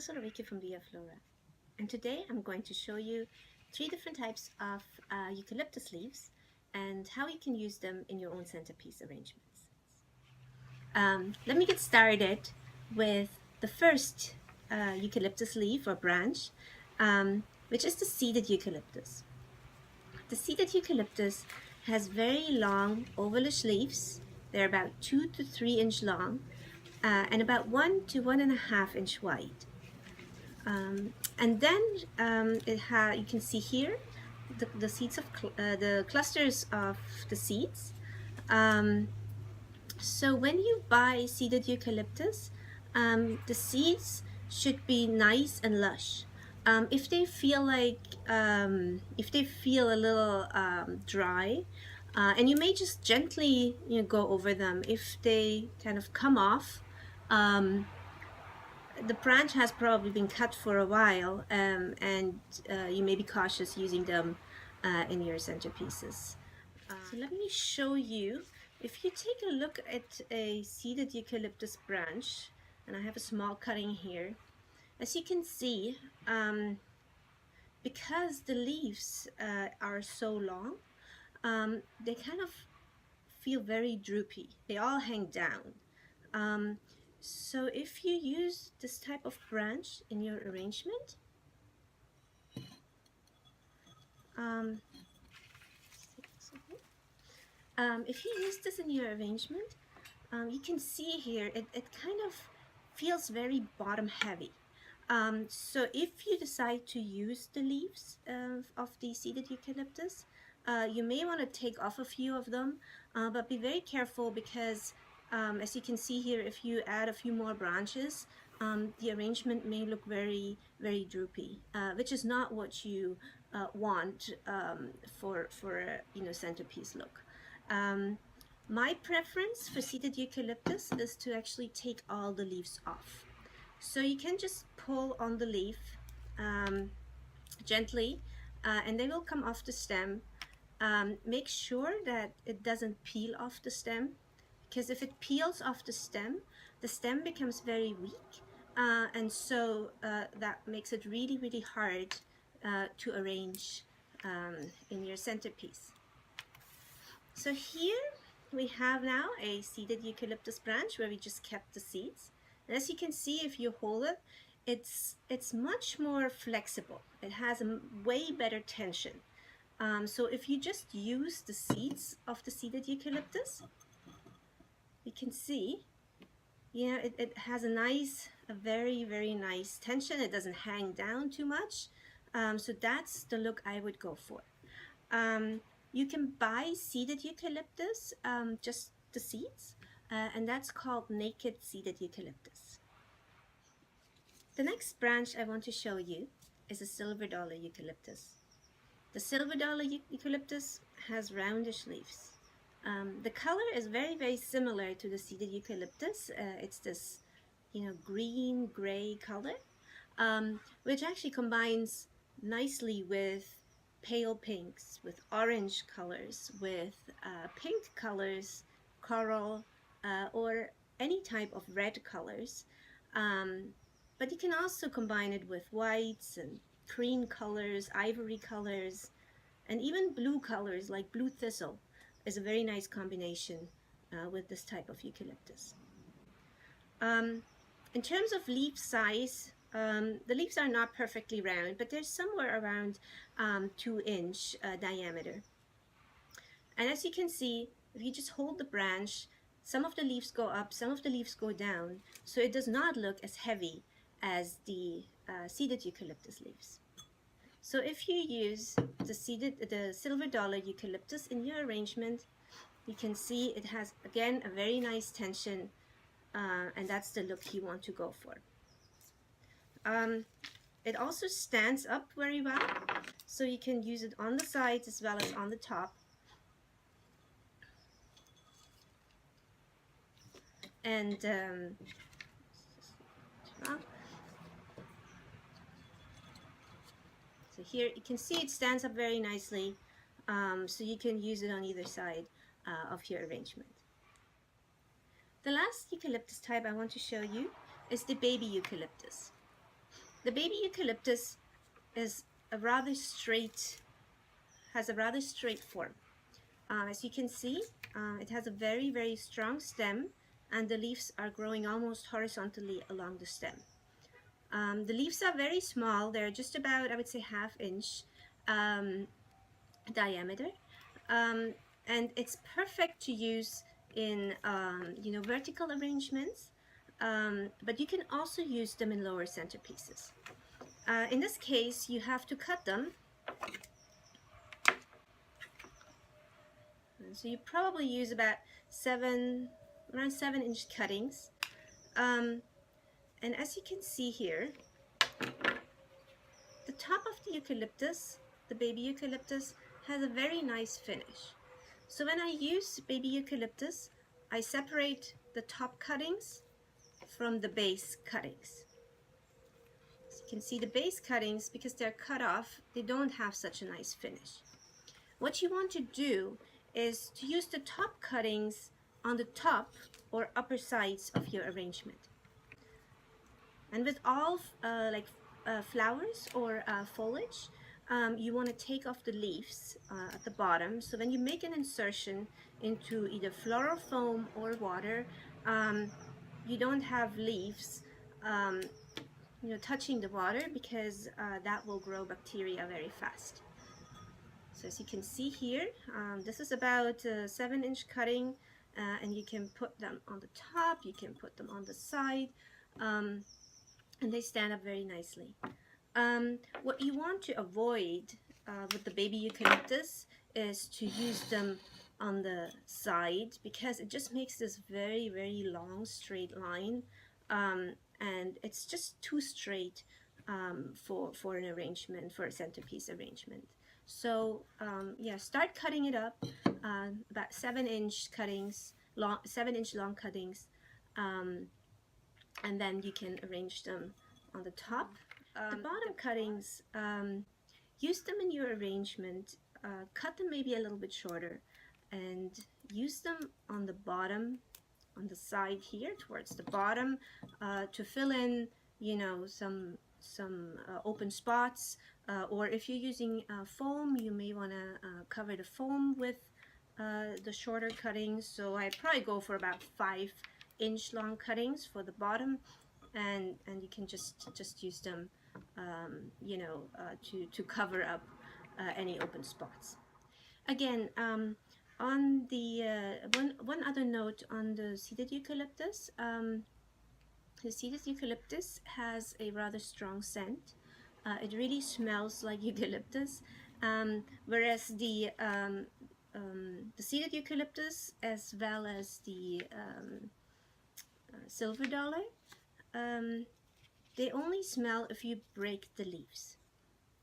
is Ulrike from Via Flora, and today I'm going to show you 3 different types of eucalyptus leaves and how you can use them in your own centerpiece arrangements. Let me get started with the first eucalyptus leaf or branch, which is the seeded eucalyptus. The seeded eucalyptus has very long ovalish leaves. They're about 2 to 3 inch long and about 1 to 1.5 inch wide. And then you can see here the seeds of the clusters of the seeds. So when you buy seeded eucalyptus, the seeds should be nice and lush. If they feel a little dry, and you may just gently go over them. If they kind of come off, the branch has probably been cut for a while, and you may be cautious using them in your centerpieces. So let me show you. If you take a look at a seeded eucalyptus branch, and I have a small cutting here, as you can see, because the leaves are so long, they kind of feel very droopy. They all hang down. So if you use this type of branch in your arrangement, if you use this in your arrangement, you can see here it kind of feels very bottom heavy. So if you decide to use the leaves of the seeded eucalyptus, you may want to take off a few of them, but be very careful because as you can see here, if you add a few more branches, the arrangement may look very, very droopy, which is not what you want for a centerpiece look. My preference for seeded eucalyptus is to actually take all the leaves off. So you can just pull on the leaf gently, and they will come off the stem. Make sure that it doesn't peel off the stem, because if it peels off the stem becomes very weak, and so that makes it really, really hard to arrange in your centerpiece. So here we have now a seeded eucalyptus branch where we just kept the seeds. And as you can see, if you hold it, it's much more flexible. It has a way better tension. So if you just use the seeds of the seeded eucalyptus, you can see, it has a very, very nice tension. It doesn't hang down too much. So that's the look I would go for. You can buy seeded eucalyptus, just the seeds, and that's called naked seeded eucalyptus. The next branch I want to show you is a silver dollar eucalyptus. The silver dollar eucalyptus has roundish leaves. The color is very, very similar to the seeded eucalyptus. It's this, green gray color, which actually combines nicely with pale pinks, with orange colors, with pink colors, coral, or any type of red colors. But you can also combine it with whites and cream colors, ivory colors, and even blue colors like blue thistle is a very nice combination with this type of eucalyptus. In terms of leaf size, the leaves are not perfectly round, but they're somewhere around 2-inch diameter. And as you can see, if you just hold the branch, some of the leaves go up, some of the leaves go down, so it does not look as heavy as the seeded eucalyptus leaves. So if you use the silver dollar eucalyptus in your arrangement, you can see it has, again, a very nice tension, and that's the look you want to go for. It also stands up very well, so you can use it on the sides as well as on the top. And so here you can see it stands up very nicely, so you can use it on either side of your arrangement. The last eucalyptus type I want to show you is the baby eucalyptus. The baby eucalyptus is a rather straight, has a rather straight form. As you can see, it has a very strong stem, and the leaves are growing almost horizontally along the stem. The leaves are very small. They're just about, I would say, ½ inch diameter, um, and it's perfect to use in vertical arrangements, but you can also use them in lower centerpieces. In this case, you have to cut them. So you probably use about around 7-inch cuttings. And as you can see here, the top of the eucalyptus, the baby eucalyptus, has a very nice finish. So when I use baby eucalyptus, I separate the top cuttings from the base cuttings. So you can see the base cuttings, because they're cut off, they don't have such a nice finish. What you want to do is to use the top cuttings on the top or upper sides of your arrangement. And with all flowers or foliage, you want to take off the leaves at the bottom. So when you make an insertion into either floral foam or water, you don't have leaves touching the water, because that will grow bacteria very fast. So as you can see here, this is about a 7-inch cutting, and you can put them on the top, you can put them on the side, and they stand up very nicely. What you want to avoid with the baby eucalyptus is to use them on the side, because it just makes this very long straight line, and it's just too straight for an arrangement, for a centerpiece arrangement. So yeah, start cutting it up, about 7-inch cuttings, 7-inch long cuttings, and then you can arrange them on the top. The bottom cuttings, use them in your arrangement, cut them maybe a little bit shorter, and use them on the bottom, on the side here towards the bottom, to fill in some open spots, or if you're using foam, you may want to cover the foam with the shorter cuttings. So I probably go for about 5-inch long cuttings for the bottom, and you can just use them to cover up any open spots. Again, on the one other note on the seeded eucalyptus. The seeded eucalyptus has a rather strong scent. It really smells like eucalyptus, whereas the seeded eucalyptus, as well as the silver dollar, they only smell if you break the leaves.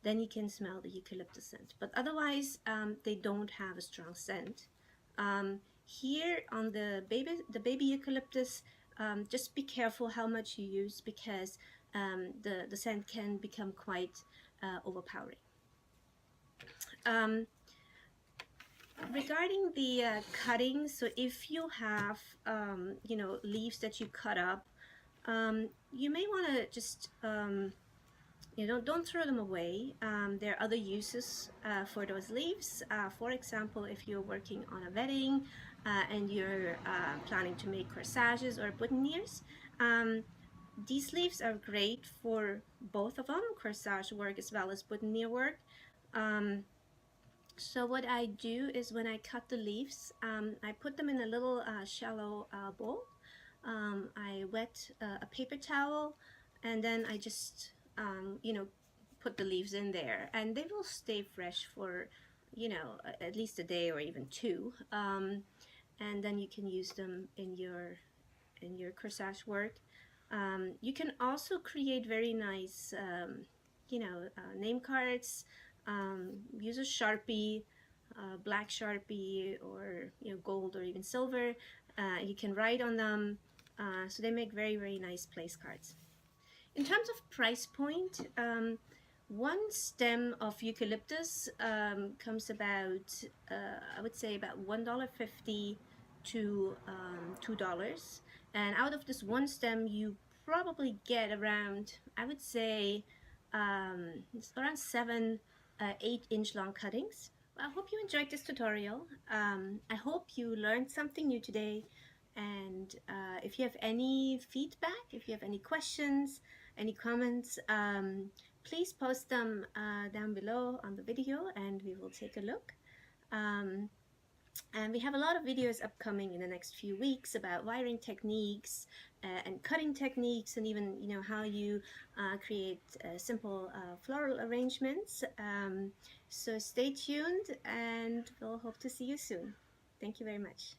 Then you can smell the eucalyptus scent, but otherwise they don't have a strong scent. Here on the baby eucalyptus, just be careful how much you use, because the scent can become quite overpowering. Regarding the cutting, so if you have leaves that you cut up, you may want to just don't throw them away. There are other uses for those leaves. For example, if you're working on a wedding and you're planning to make corsages or boutonnieres, these leaves are great for both of them, corsage work as well as boutonniere work. So what I do is, when I cut the leaves, I put them in a little shallow bowl. I wet a paper towel, and then I just put the leaves in there, and they will stay fresh for at least a day or even 2, and then you can use them in your corsage work. You can also create very nice name cards. Use a Sharpie, black Sharpie, or gold or even silver. You can write on them, so they make very nice place cards. In terms of price point, one stem of eucalyptus comes about, I would say, about $1.50 to $2. And out of this one stem, you probably get around, I would say, it's around 8 inch long cuttings. I hope you enjoyed this tutorial. I hope you learned something new today. And if you have any feedback, if you have any questions, any comments, please post them down below on the video and we will take a look. Um, and we have a lot of videos upcoming in the next few weeks about wiring techniques and cutting techniques, and even how you create simple floral arrangements. So stay tuned, and we'll hope to see you soon. Thank you very much.